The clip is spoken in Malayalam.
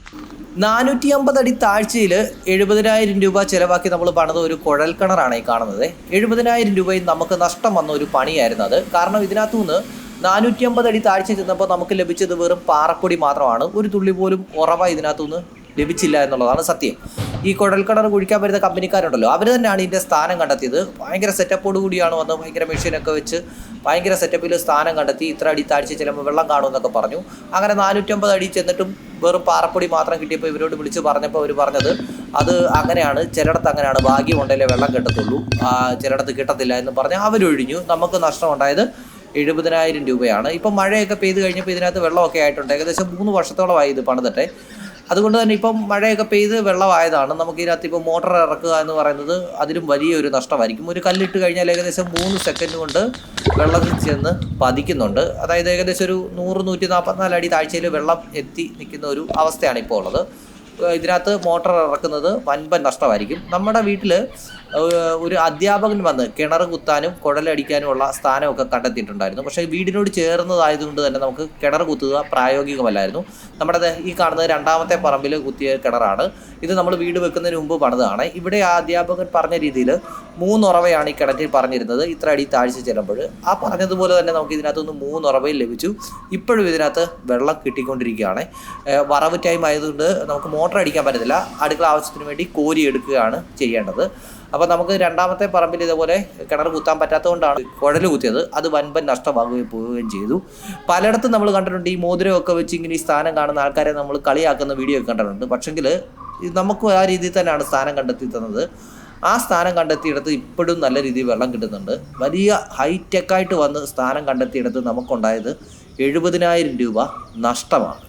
450 അടി താഴ്ചയിൽ 70,000 രൂപ ചിലവാക്കി നമ്മൾ പണിത ഒരു കുഴൽക്കിണറാണ് ഈ കാണുന്നത്. 70,000 രൂപയും നമുക്ക് നഷ്ടം വന്ന ഒരു പണിയായിരുന്നു അത്. കാരണം ഇതിനകത്തുനിന്ന് 450 അടി താഴ്ച ചെന്നപ്പോൾ നമുക്ക് ലഭിച്ചത് വെറും പാറപ്പൊടി മാത്രമാണ്. ഒരു തുള്ളി പോലും ഉറവ ഇതിനകത്തുനിന്ന് ലഭിച്ചില്ല എന്നുള്ളതാണ് സത്യം. ഈ കുഴൽക്കിണർ കുഴിക്കാൻ വരുന്ന കമ്പനിക്കാരുണ്ടല്ലോ, അവർ തന്നെയാണ് ഇതിൻ്റെ സ്ഥാനം കണ്ടെത്തിയത്. ഭയങ്കര സെറ്റപ്പോട് കൂടിയാണ് വന്ന്, ഭയങ്കര മെഷീനൊക്കെ വെച്ച് ഭയങ്കര സെറ്റപ്പിൽ സ്ഥാനം കണ്ടെത്തി. ഇത്ര അടി താഴ്ച ചിലപ്പോൾ വെള്ളം കാണുമെന്നൊക്കെ പറഞ്ഞു. അങ്ങനെ 450 അടി ചെന്നിട്ടും വെറും പാറപ്പൊടി മാത്രം കിട്ടിയപ്പോൾ ഇവരോട് വിളിച്ച് പറഞ്ഞപ്പോൾ അവർ പറഞ്ഞത് അത് അങ്ങനെയാണ്, ചിലയിടത്ത് അങ്ങനെയാണ്, ഭാഗ്യം ഉണ്ടെങ്കിലേ വെള്ളം കിട്ടത്തുള്ളൂ, ചിലയിടത്ത് കിട്ടത്തില്ല എന്ന് പറഞ്ഞ് അവരൊഴിഞ്ഞു. നമുക്ക് നഷ്ടമുണ്ടായത് 70,000 രൂപയാണ്. ഇപ്പം മഴയൊക്കെ പെയ്ത് കഴിഞ്ഞപ്പോൾ ഇതിനകത്ത് വെള്ളമൊക്കെ ആയിട്ടുണ്ട്. ഏകദേശം 3 വർഷത്തോളമായി ഇത് പണിതിട്ടെ. അതുകൊണ്ട് തന്നെ ഇപ്പം മഴയൊക്കെ പെയ്ത് വെള്ളമായതാണ്. നമുക്ക് ഇതിനകത്ത് ഇപ്പോൾ മോട്ടർ ഇറക്കുക എന്ന് പറയുന്നത് അതിലും വലിയൊരു നഷ്ടമായിരിക്കും. ഒരു കല്ലിട്ട് കഴിഞ്ഞാൽ ഏകദേശം 3 സെക്കൻഡ് കൊണ്ട് വെള്ളത്തിൽ ചെന്ന് പതിക്കുന്നുണ്ട്. അതായത് ഏകദേശം ഒരു 100-144 അടി താഴ്ചയിൽ വെള്ളം എത്തി നിൽക്കുന്ന ഒരു അവസ്ഥയാണ് ഇപ്പോൾ ഉള്ളത്. ഇതിനകത്ത് മോട്ടർ ഇറക്കുന്നത് വൻപൻ നഷ്ടമായിരിക്കും. നമ്മുടെ വീട്ടിൽ ഒരു അധ്യാപകൻ വന്ന് കിണർ കുത്താനും കുഴലടിക്കാനുമുള്ള സ്ഥാനമൊക്കെ കണ്ടെത്തിയിട്ടുണ്ടായിരുന്നു. പക്ഷേ വീടിനോട് ചേർന്നതായതുകൊണ്ട് തന്നെ നമുക്ക് കിണർ കുത്തുക പ്രായോഗികമല്ലായിരുന്നു. നമ്മുടെ ഈ കാണുന്നത് രണ്ടാമത്തെ പറമ്പിൽ കുത്തിയ കിണറാണ്. ഇത് നമ്മൾ വീട് വെക്കുന്നതിന് മുമ്പ് പണിതാണ്. ഇവിടെ ആ അധ്യാപകൻ പറഞ്ഞ രീതിയിൽ 3 ഉറവയാണ് ഈ കിണറ്റിൽ പറഞ്ഞിരുന്നത് ഇത്ര അടി താഴ്ച ചെല്ലുമ്പോൾ. ആ പറഞ്ഞതുപോലെ തന്നെ നമുക്ക് ഇതിനകത്തുനിന്ന് 3 ഉറവയിൽ ലഭിച്ചു. ഇപ്പോഴും ഇതിനകത്ത് വെള്ളം കിട്ടിക്കൊണ്ടിരിക്കുകയാണ്. വറവ് ടൈം ആയതുകൊണ്ട് നമുക്ക് മോട്ടർ അടിക്കാൻ പറ്റത്തില്ല. അടുക്കള ആവശ്യത്തിന് വേണ്ടി കോരി എടുക്കുകയാണ് ചെയ്യേണ്ടത്. അപ്പോൾ നമുക്ക് രണ്ടാമത്തെ പറമ്പിൽ ഇതേപോലെ കിണർ കുത്താൻ പറ്റാത്തതുകൊണ്ടാണ് കുഴൽ കുത്തിയത്. അത് വൻപൻ നഷ്ടമാകുകയും പോവുകയും ചെയ്തു. പലയിടത്തും നമ്മൾ കണ്ടിട്ടുണ്ട് ഈ മോതിരമൊക്കെ വെച്ച് ഇങ്ങനെ ഈ സ്ഥാനം കാണുന്ന ആൾക്കാരെ നമ്മൾ കളിയാക്കുന്ന വീഡിയോ ഒക്കെ കണ്ടിട്ടുണ്ട്. പക്ഷെങ്കിൽ നമുക്ക് ആ രീതിയിൽ തന്നെയാണ് സ്ഥാനം കണ്ടെത്തി തന്നത്. ആ സ്ഥാനം കണ്ടെത്തിയിടത്ത് ഇപ്പോഴും നല്ല രീതിയിൽ വെള്ളം കിട്ടുന്നുണ്ട്. വലിയ ഹൈടെക്കായിട്ട് വന്ന് സ്ഥാനം കണ്ടെത്തിയിടത്ത് നമുക്കുണ്ടായത് 70,000 രൂപ നഷ്ടമാണ്.